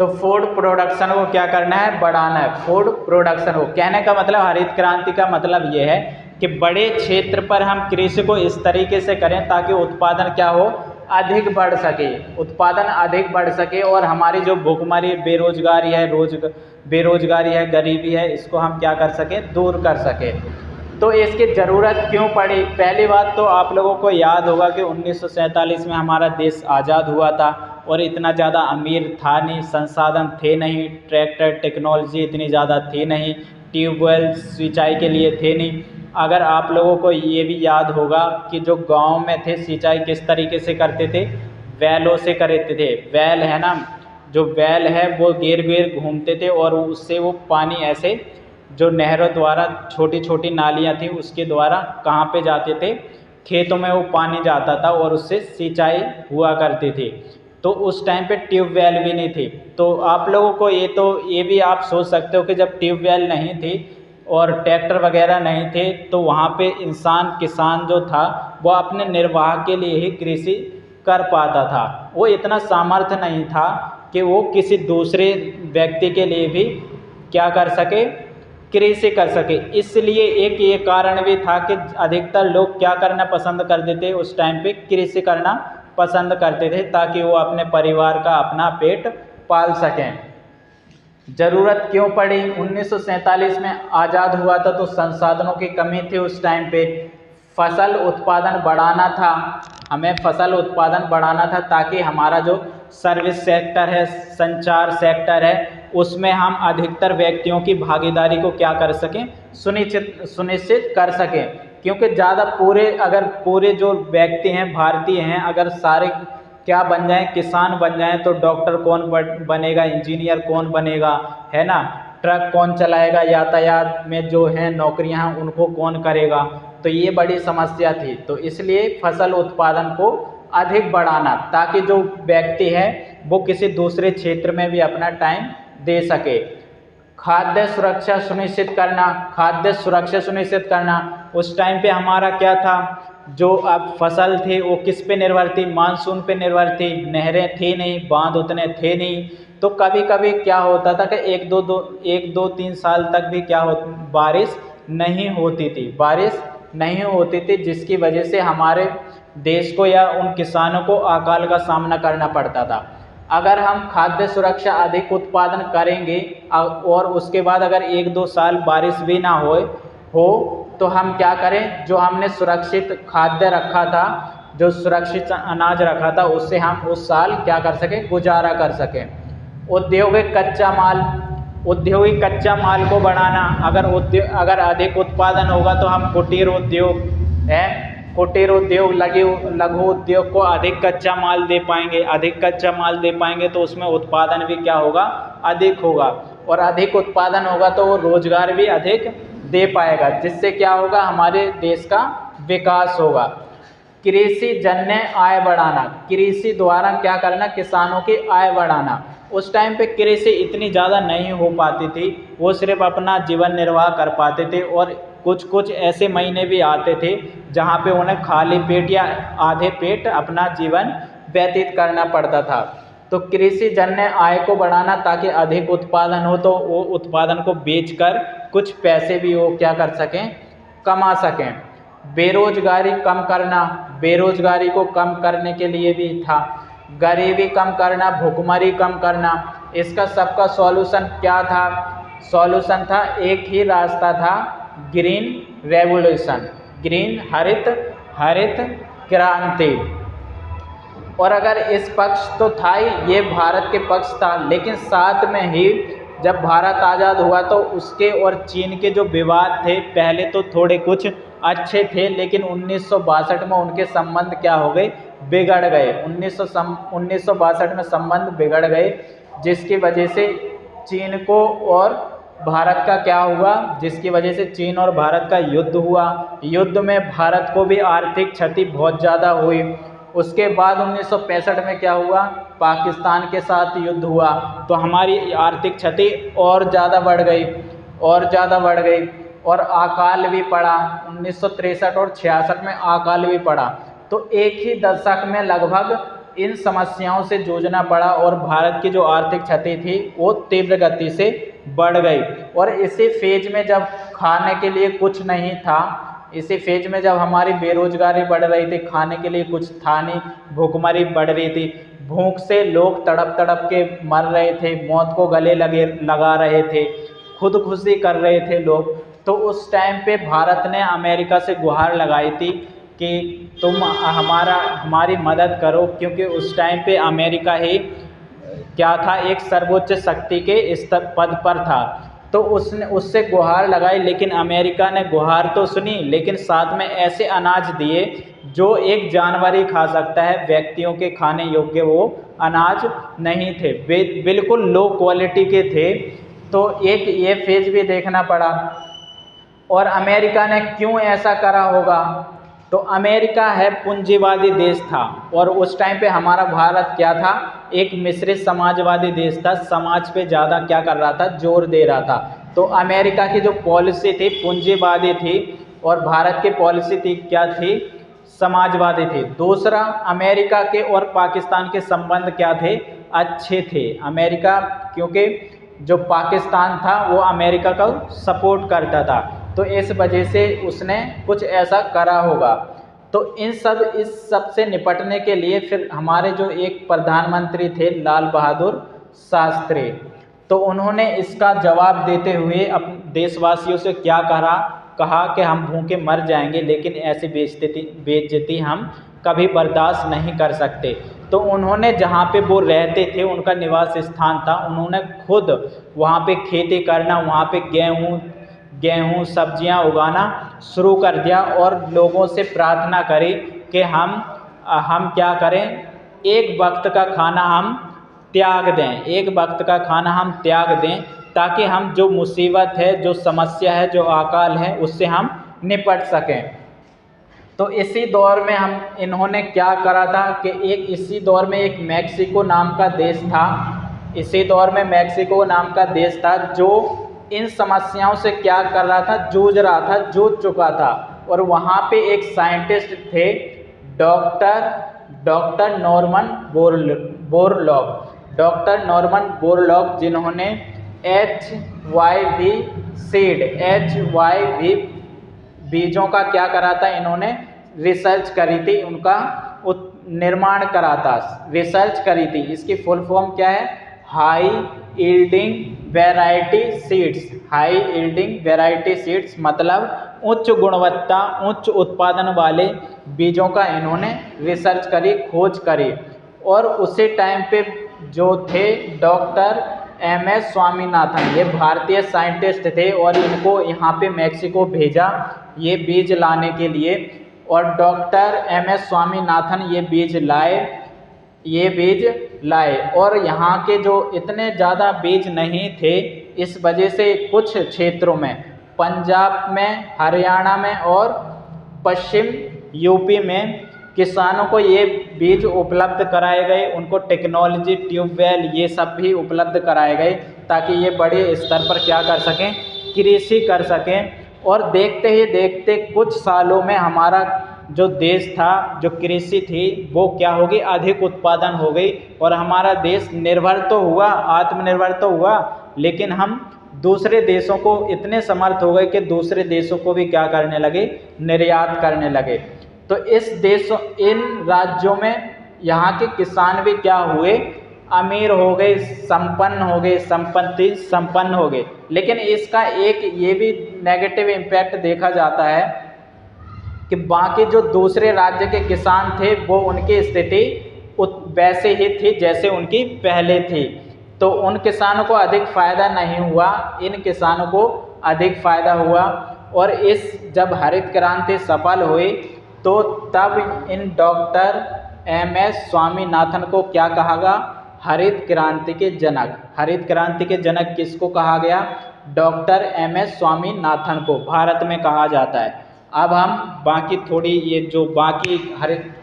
तो food production को क्या करना है, बढ़ाना है। फूड प्रोडक्शन को, कहने का मतलब हरित क्रांति का मतलब ये है कि बड़े क्षेत्र पर हम कृषि को इस तरीके से करें ताकि उत्पादन क्या हो, अधिक बढ़ सके, उत्पादन अधिक बढ़ सके और हमारी जो भुखमरी, बेरोजगारी है, बेरोजगारी है, गरीबी है, इसको हम क्या कर सकें, दूर कर सकें। तो इसकी ज़रूरत क्यों पड़ी? पहली बात तो आप लोगों को याद होगा कि 1947 में हमारा देश आज़ाद हुआ था और इतना ज़्यादा अमीर था नहीं, संसाधन थे नहीं, ट्रैक्टर टेक्नोलॉजी इतनी ज़्यादा थी नहीं, ट्यूबवेल सिंचाई के लिए थे नहीं। अगर आप लोगों को ये भी याद होगा कि जो गांव में थे सिंचाई किस तरीके से करते थे, बैलों से करते थे। बैल है ना, जो बैल है वो घेर घेर घूमते थे और उससे वो पानी ऐसे जो नहरों द्वारा, छोटी छोटी नालियाँ थी उसके द्वारा कहाँ पे जाते थे, खेतों में वो पानी जाता था और उससे सिंचाई हुआ करती थी। तो उस टाइम पे ट्यूबवेल भी नहीं थी। तो आप लोगों को ये भी आप सोच सकते हो कि जब ट्यूबवेल नहीं थी और ट्रैक्टर वगैरह नहीं थे तो वहाँ पे किसान जो था वो अपने निर्वाह के लिए ही कृषि कर पाता था। वो इतना सामर्थ्य नहीं था कि वो किसी दूसरे व्यक्ति के लिए भी क्या कर सके, कृषि कर सके। इसलिए एक ये कारण भी था कि अधिकतर लोग क्या करना पसंद करते थे उस टाइम पे, कृषि करना पसंद करते थे ताकि वो अपने परिवार का अपना पेट पाल सकें। ज़रूरत क्यों पड़ी? 1947 में आज़ाद हुआ था तो संसाधनों की कमी थी उस टाइम पे। फसल उत्पादन बढ़ाना था, हमें फसल उत्पादन बढ़ाना था ताकि हमारा जो सर्विस सेक्टर है, संचार सेक्टर है, उसमें हम अधिकतर व्यक्तियों की भागीदारी को क्या कर सकें, सुनिश्चित कर सकें। क्योंकि ज़्यादा पूरे जो व्यक्ति हैं, भारतीय हैं, अगर सारे क्या बन जाएं, किसान बन जाएं, तो डॉक्टर कौन बनेगा, इंजीनियर कौन बनेगा, है ना, ट्रक कौन चलाएगा, यातायात में जो हैं नौकरियां हैं उनको कौन करेगा। तो ये बड़ी समस्या थी। तो इसलिए फसल उत्पादन को अधिक बढ़ाना ताकि जो व्यक्ति है वो किसी दूसरे क्षेत्र में भी अपना टाइम दे सके। खाद्य सुरक्षा सुनिश्चित करना, खाद्य सुरक्षा सुनिश्चित करना। उस टाइम पे हमारा क्या था, जो अब फसल थी वो किस पे निर्भर थी, मानसून पे निर्भर थी, नहरें थी नहीं, बांध उतने थे नहीं। तो कभी कभी क्या होता था कि एक दो तीन साल तक भी बारिश नहीं होती थी, जिसकी वजह से हमारे देश को या उन किसानों को अकाल का सामना करना पड़ता था। अगर हम खाद्य सुरक्षा अधिक उत्पादन करेंगे और उसके बाद अगर 1-2 साल बारिश भी ना हो तो हम क्या करें, जो हमने सुरक्षित खाद्य रखा था, जो सुरक्षित अनाज रखा था, उससे हम उस साल क्या कर सकें, गुजारा कर सकें। औद्योगिक कच्चा माल को बढ़ाना। अगर अधिक उत्पादन होगा तो हम कुटीर उद्योग, लघु उद्योग को अधिक कच्चा माल दे पाएंगे तो उसमें उत्पादन भी क्या होगा, अधिक होगा। और अधिक उत्पादन होगा तो वो रोजगार भी अधिक दे पाएगा, जिससे क्या होगा, हमारे देश का विकास होगा। कृषि जन्य आय बढ़ाना, कृषि द्वारा क्या करना, किसानों की आय बढ़ाना। उस टाइम पे कृषि इतनी ज़्यादा नहीं हो पाती थी, वो सिर्फ अपना जीवन निर्वाह कर पाते थे और कुछ ऐसे महीने भी आते थे जहाँ पे उन्हें खाली पेट या आधे पेट अपना जीवन व्यतीत करना पड़ता था। तो कृषि जन्य आय को बढ़ाना ताकि अधिक उत्पादन हो तो वो उत्पादन को बेचकर कुछ पैसे भी वो क्या कर सकें, कमा सकें। बेरोजगारी कम करना, बेरोजगारी को कम करने के लिए भी था। गरीबी कम करना, भुखमरी कम करना। इसका सबका सॉल्यूशन क्या था? सॉल्यूशन था, एक ही रास्ता था, ग्रीन रेवोल्यूशन, ग्रीन हरित क्रांति। और अगर इस पक्ष तो था ही, ये भारत के पक्ष था, लेकिन साथ में ही जब भारत आज़ाद हुआ तो उसके और चीन के जो विवाद थे, पहले तो थोड़े कुछ अच्छे थे, लेकिन 1962 में उनके संबंध क्या हो गए, बिगड़ गए। 1962 में संबंध बिगड़ गए, जिसकी वजह से चीन को और भारत का क्या हुआ, जिसकी वजह से चीन और भारत का युद्ध हुआ। युद्ध में भारत को भी आर्थिक क्षति बहुत ज़्यादा हुई। उसके बाद 1965 में क्या हुआ, पाकिस्तान के साथ युद्ध हुआ तो हमारी आर्थिक क्षति और ज़्यादा बढ़ गई और अकाल भी पड़ा। 1963 और 66 में अकाल भी पड़ा। तो एक ही दशक में लगभग इन समस्याओं से जूझना पड़ा और भारत की जो आर्थिक क्षति थी वो तीव्र गति से बढ़ गई। और इसी फेज में जब खाने के लिए कुछ नहीं था, इसी फेज में जब हमारी बेरोजगारी बढ़ रही थी, खाने के लिए कुछ था नहीं, भूखमरी बढ़ रही थी, भूख से लोग तड़प तड़प के मर रहे थे, मौत को गले लगा रहे थे, खुदकुशी कर रहे थे लोग, तो उस टाइम पे भारत ने अमेरिका से गुहार लगाई थी कि तुम हमारी मदद करो, क्योंकि उस टाइम पे अमेरिका ही क्या था, एक सर्वोच्च शक्ति के स्तर पद पर था। तो उसने उससे गुहार लगाई, लेकिन अमेरिका ने गुहार तो सुनी, लेकिन साथ में ऐसे अनाज दिए जो एक जानवर ही खा सकता है, व्यक्तियों के खाने योग्य वो अनाज नहीं थे, बिल्कुल लो क्वालिटी के थे। तो एक ये फेज भी देखना पड़ा। और अमेरिका ने क्यों ऐसा करा होगा, तो अमेरिका है पूंजीवादी देश था, और उस टाइम पे हमारा भारत क्या था, एक मिश्रित समाजवादी देश था, समाज पे ज़्यादा क्या कर रहा था, जोर दे रहा था। तो अमेरिका की जो पॉलिसी थी पूंजीवादी थी, और भारत की पॉलिसी थी क्या थी, समाजवादी थी। दूसरा, अमेरिका के और पाकिस्तान के संबंध क्या थे, अच्छे थे। अमेरिका, क्योंकि जो पाकिस्तान था वो अमेरिका का सपोर्ट करता था, तो इस वजह से उसने कुछ ऐसा करा होगा। तो इस सब से निपटने के लिए फिर हमारे जो एक प्रधानमंत्री थे लाल बहादुर शास्त्री, तो उन्होंने इसका जवाब देते हुए अपने देशवासियों से क्या कहा कि हम भूखे मर जाएंगे, लेकिन ऐसी बेइज्जती हम कभी बर्दाश्त नहीं कर सकते। तो उन्होंने जहाँ पे वो रहते थे, उनका निवास स्थान था, उन्होंने खुद वहाँ पे खेती करना, वहाँ पे गेहूँ सब्जियाँ उगाना शुरू कर दिया, और लोगों से प्रार्थना करी कि हम क्या करें, एक वक्त का खाना हम त्याग दें, एक वक्त का खाना हम त्याग दें, ताकि हम जो मुसीबत है, जो समस्या है, जो अकाल है, उससे हम निपट सकें। तो इसी दौर में इन्होंने क्या करा था कि इसी दौर में एक मैक्सिको नाम का देश था, इसी दौर में मैक्सिको नाम का देश था जो इन समस्याओं से क्या कर रहा था, जूझ चुका था। और वहाँ पे एक साइंटिस्ट थे, डॉक्टर नॉर्मन बोरलॉग, जिन्होंने HYV बीजों का क्या करा था, इन्होंने रिसर्च करी थी, उनका निर्माण करा था, रिसर्च करी थी। इसकी फुल फॉर्म क्या है, हाई यील्डिंग वैरायटी सीड्स, मतलब उच्च गुणवत्ता, उच्च उत्पादन वाले बीजों का इन्होंने रिसर्च करी, खोज करी। और उसी टाइम पे जो थे डॉक्टर MS स्वामीनाथन, ये भारतीय साइंटिस्ट थे, और इनको यहाँ पे मैक्सिको भेजा ये बीज लाने के लिए। और डॉक्टर MS स्वामीनाथन ये बीज लाए, और यहाँ के जो इतने ज़्यादा बीज नहीं थे, इस वजह से कुछ क्षेत्रों में, पंजाब में, हरियाणा में और पश्चिम यूपी में किसानों को ये बीज उपलब्ध कराए गए, उनको टेक्नोलॉजी, ट्यूबवेल, ये सब भी उपलब्ध कराए गए, ताकि ये बड़े स्तर पर क्या कर सकें, कृषि कर सकें। और देखते ही देखते कुछ सालों में हमारा जो देश था, जो कृषि थी, वो क्या होगी, अधिक उत्पादन हो गई, और हमारा देश निर्भर तो हुआ, आत्मनिर्भर तो हुआ, लेकिन हम दूसरे देशों को इतने समर्थ हो गए कि दूसरे देशों को भी क्या करने लगे, निर्यात करने लगे। तो इन राज्यों में यहाँ के किसान भी क्या हुए, अमीर हो गए, संपन्न हो गए, संपन्न हो गए। लेकिन इसका एक ये भी नेगेटिव इम्पैक्ट देखा जाता है कि बाकी जो दूसरे राज्य के किसान थे, वो उनकी स्थिति वैसे ही थी जैसे उनकी पहले थी। तो उन किसानों को अधिक फायदा नहीं हुआ, इन किसानों को अधिक फायदा हुआ। और जब हरित क्रांति सफल हुई, तो तब इन डॉक्टर MS स्वामीनाथन को क्या कहा गया, हरित क्रांति के जनक। हरित क्रांति के जनक किसको कहा गया, डॉक्टर MS स्वामीनाथन को भारत में कहा जाता है। अब हम बाकी थोड़ी ये जो बाकी हरित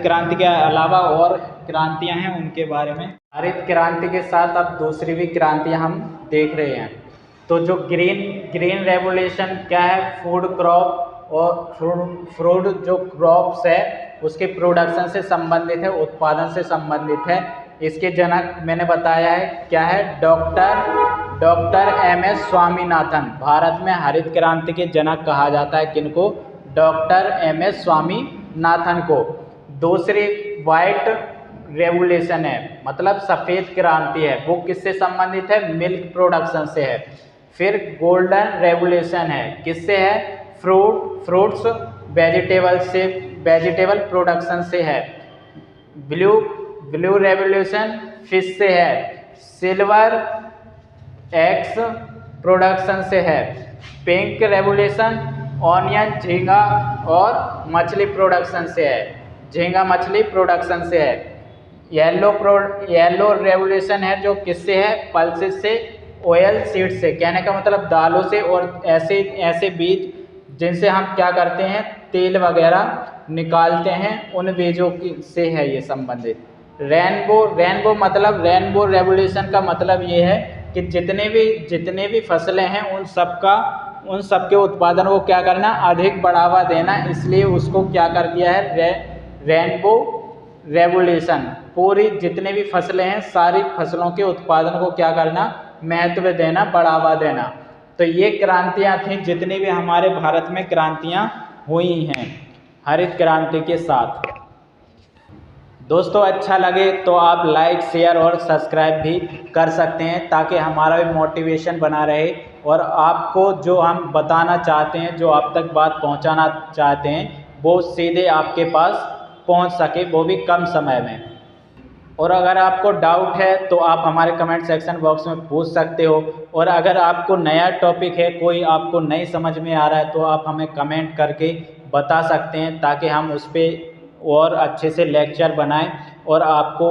क्रांति के अलावा और क्रांतियां हैं उनके बारे में, हरित क्रांति के साथ अब दूसरी भी क्रांतियां हम देख रहे हैं। तो जो ग्रीन रेवोल्यूशन क्या है, फूड क्रॉप और फ्रूट जो क्रॉप्स है उसके प्रोडक्शन से संबंधित है, उत्पादन से संबंधित है। इसके जनक मैंने बताया है क्या है, डॉक्टर एम.एस. स्वामीनाथन। भारत में हरित क्रांति के जनक कहा जाता है किनको, डॉक्टर एम.एस. स्वामीनाथन को। दूसरी व्हाइट रेवोल्यूशन है, मतलब सफ़ेद क्रांति है, वो किससे संबंधित है, मिल्क प्रोडक्शन से है। फिर गोल्डन रेवोल्यूशन है, किससे है, फ्रूट्स वेजिटेबल प्रोडक्शन से है। ब्लू रेवोल्यूशन फिश से है। सिल्वर एग्स प्रोडक्शन से है। पिंक रेवोल्यूशन ऑनियन, झींगा और मछली प्रोडक्शन से है, झींगा मछली प्रोडक्शन से है। येलो रेवोल्यूशन है जो किससे है, पल्सेस से, ऑयल सीड से, कहने का मतलब दालों से और ऐसे बीज जिनसे हम क्या करते हैं, तेल वगैरह निकालते हैं, उन बीजों से है ये संबंधित। रेनबो मतलब रेनबो रेवोल्यूशन का मतलब ये है कि जितने भी फसलें हैं उन सबके उत्पादन को क्या करना, अधिक बढ़ावा देना, इसलिए उसको क्या कर दिया है, रेनबो रेवोल्यूशन। पूरी जितने भी फसलें हैं सारी फसलों के उत्पादन को क्या करना, महत्व देना, बढ़ावा देना। तो ये क्रांतियाँ थीं जितनी भी हमारे भारत में क्रांतियाँ हुई हैं हरित क्रांति के साथ। दोस्तों अच्छा लगे तो आप लाइक, शेयर और सब्सक्राइब भी कर सकते हैं ताकि हमारा भी मोटिवेशन बना रहे और आपको जो हम बताना चाहते हैं, जो आप तक बात पहुंचाना चाहते हैं, वो सीधे आपके पास पहुंच सके, वो भी कम समय में। और अगर आपको डाउट है तो आप हमारे कमेंट सेक्शन बॉक्स में पूछ सकते हो। और अगर आपको नया टॉपिक है, कोई आपको नहीं समझ में आ रहा है, तो आप हमें कमेंट करके बता सकते हैं ताकि हम उस पर और अच्छे से लेक्चर बनाएं और आपको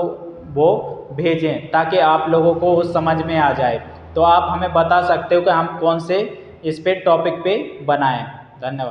वो भेजें ताकि आप लोगों को वो समझ में आ जाए। तो आप हमें बता सकते हो कि हम कौन से इस पे टॉपिक पे बनाएं। धन्यवाद।